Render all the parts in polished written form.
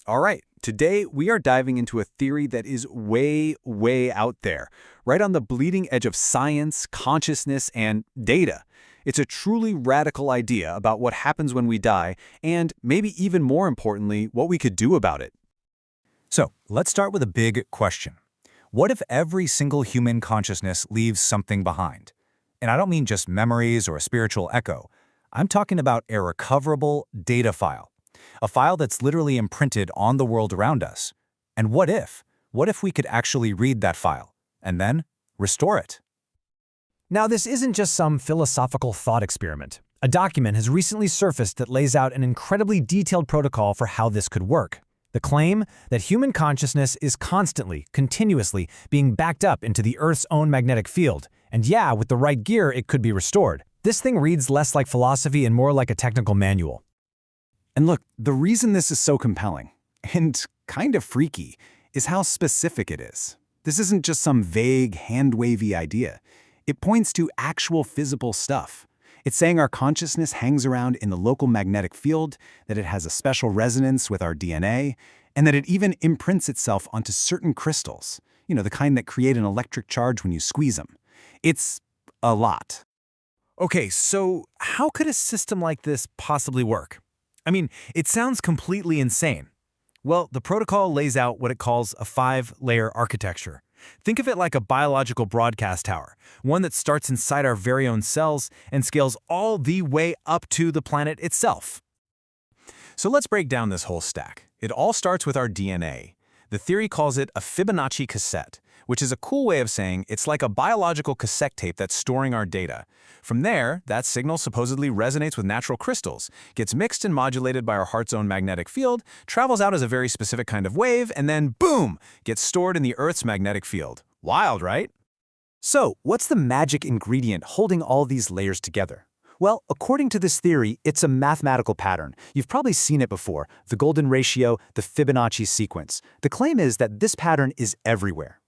All right, today we are diving into a theory that is way out there, right on the bleeding edge of science, consciousness, and data. It's a truly radical idea about what happens when we die, and maybe even more importantly, what we could do about it. So, let's start with a big question. What if every single human consciousness leaves something behind? And I don't mean just memories or a spiritual echo. I'm talking about a recoverable data file. A file that's literally imprinted on the world around us. And what if? What if we could actually read that file and then restore it? Now, this isn't just some philosophical thought experiment. A document has recently surfaced that lays out an incredibly detailed protocol for how this could work. The claim that human consciousness is constantly, continuously being backed up into the Earth's own magnetic field. And yeah, with the right gear, it could be restored. This thing reads less like philosophy and more like a technical manual. And look, the reason this is so compelling, and kind of freaky, is how specific it is. This isn't just some vague, hand-wavy idea. It points to actual physical stuff. It's saying our consciousness hangs around in the local magnetic field, that it has a special resonance with our DNA, and that it even imprints itself onto certain crystals, the kind that create an electric charge when you squeeze them. It's a lot. Okay, so how could a system like this possibly work? I mean, it sounds completely insane. Well, the protocol lays out what it calls a 5-layer architecture. Think of it like a biological broadcast tower, one that starts inside our very own cells and scales all the way up to the planet itself. So let's break down this whole stack. It all starts with our DNA. The theory calls it a Fibonacci cassette, which is a cool way of saying it's like a biological cassette tape that's storing our data. From there, that signal supposedly resonates with natural crystals, gets mixed and modulated by our heart's own magnetic field, travels out as a very specific kind of wave, and then, boom, gets stored in the Earth's magnetic field. Wild, right? So, what's the magic ingredient holding all these layers together? Well, according to this theory, it's a mathematical pattern. You've probably seen it before, the golden ratio, the Fibonacci sequence. The claim is that this pattern is everywhere.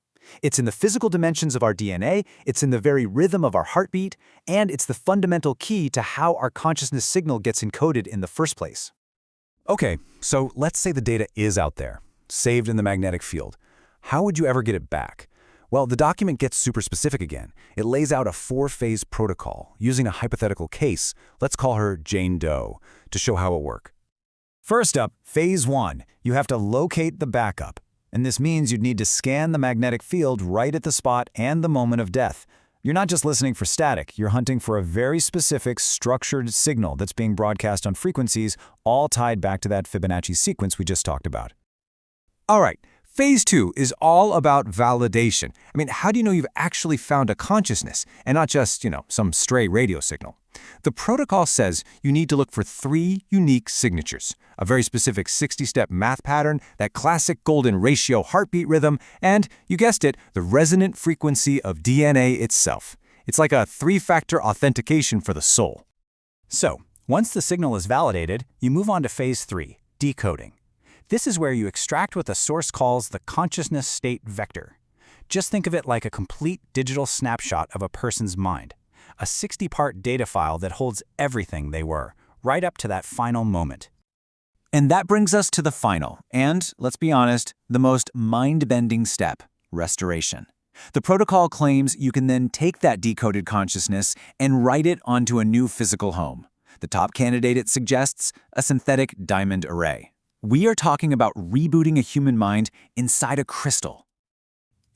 It's in the physical dimensions of our DNA, it's in the very rhythm of our heartbeat, and it's the fundamental key to how our consciousness signal gets encoded in the first place. Okay, so let's say the data is out there, saved in the magnetic field. How would you ever get it back? Well, the document gets super specific again. It lays out a 4-phase protocol using a hypothetical case. Let's call her Jane Doe to show how it works. First up, phase 1, you have to locate the backup. And this means you'd need to scan the magnetic field right at the spot and the moment of death. You're not just listening for static, you're hunting for a very specific, structured signal that's being broadcast on frequencies, all tied back to that Fibonacci sequence we just talked about. All right, phase 2 is all about validation. I mean, how do you know you've actually found a consciousness and not just, some stray radio signal? The protocol says you need to look for 3 unique signatures, a very specific 60-step math pattern, that classic golden ratio heartbeat rhythm, and, you guessed it, the resonant frequency of DNA itself. It's like a 3-factor authentication for the soul. So, once the signal is validated, you move on to phase 3, decoding. This is where you extract what the source calls the consciousness state vector. Just think of it like a complete digital snapshot of a person's mind. A 60-part data file that holds everything they were, right up to that final moment. And that brings us to the final, and, let's be honest, the most mind-bending step, restoration. The protocol claims you can then take that decoded consciousness and write it onto a new physical home. The top candidate it suggests, a synthetic diamond array. We are talking about rebooting a human mind inside a crystal.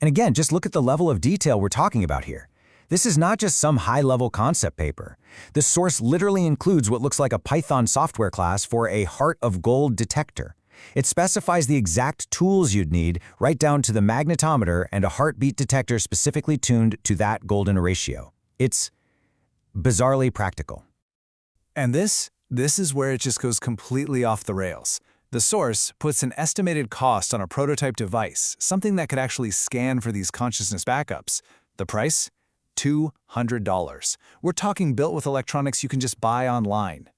And again, just look at the level of detail we're talking about here. This is not just some high-level concept paper. The source literally includes what looks like a Python software class for a heart of gold detector. It specifies the exact tools you'd need, right down to the magnetometer and a heartbeat detector specifically tuned to that golden ratio. It's bizarrely practical. And this is where it just goes completely off the rails. The source puts an estimated cost on a prototype device, something that could actually scan for these consciousness backups. The price? $200. We're talking built with electronics you can just buy online.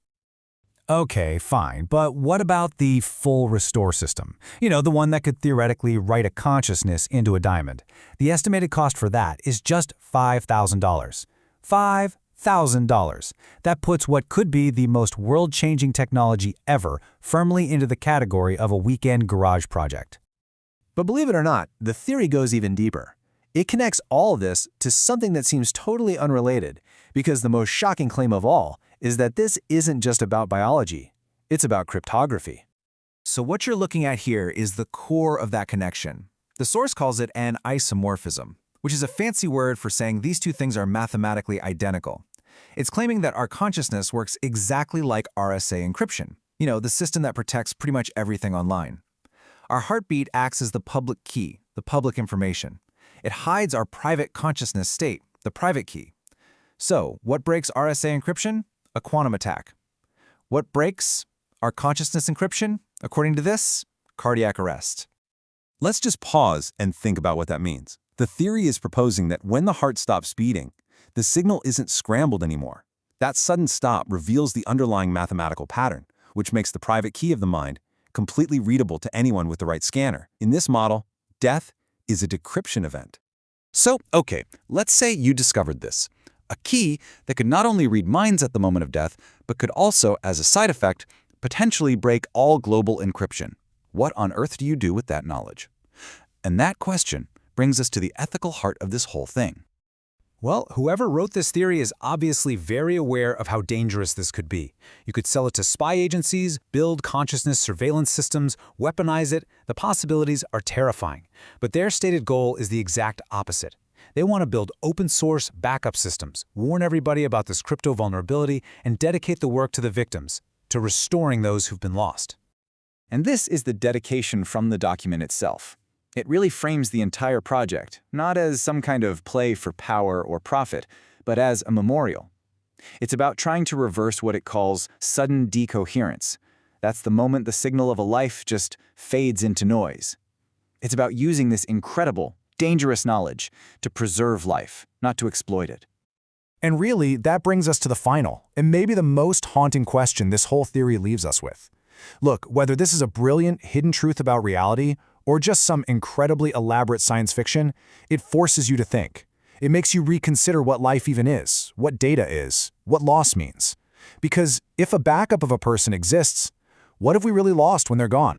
Okay, fine, but what about the full restore system? The one that could theoretically write a consciousness into a diamond. The estimated cost for that is just $5,000. $1,000. That puts what could be the most world-changing technology ever firmly into the category of a weekend garage project. But believe it or not, the theory goes even deeper. It connects all of this to something that seems totally unrelated, because the most shocking claim of all is that this isn't just about biology, it's about cryptography. So what you're looking at here is the core of that connection. The source calls it an isomorphism, which is a fancy word for saying these two things are mathematically identical. It's claiming that our consciousness works exactly like RSA encryption, the system that protects pretty much everything online. Our heartbeat acts as the public key, the public information. It hides our private consciousness state, the private key. So, what breaks RSA encryption? A quantum attack. What breaks our consciousness encryption? According to this, cardiac arrest. Let's just pause and think about what that means. The theory is proposing that when the heart stops beating, the signal isn't scrambled anymore. That sudden stop reveals the underlying mathematical pattern, which makes the private key of the mind completely readable to anyone with the right scanner. In this model, death is a decryption event. So, okay, let's say you discovered this. A key that could not only read minds at the moment of death, but could also, as a side effect, potentially break all global encryption. What on earth do you do with that knowledge? And that question brings us to the ethical heart of this whole thing. Well, whoever wrote this theory is obviously very aware of how dangerous this could be. You could sell it to spy agencies, build consciousness surveillance systems, weaponize it. The possibilities are terrifying. But their stated goal is the exact opposite. They want to build open-source backup systems, warn everybody about this crypto vulnerability, and dedicate the work to the victims, to restoring those who've been lost. And this is the dedication from the document itself. It really frames the entire project, not as some kind of play for power or profit, but as a memorial. It's about trying to reverse what it calls sudden decoherence. That's the moment the signal of a life just fades into noise. It's about using this incredible, dangerous knowledge to preserve life, not to exploit it. And really, that brings us to the final, and maybe the most haunting question this whole theory leaves us with. Look, whether this is a brilliant hidden truth about reality, or just some incredibly elaborate science fiction, it forces you to think. It makes you reconsider what life even is, what data is, what loss means. Because if a backup of a person exists, what have we really lost when they're gone?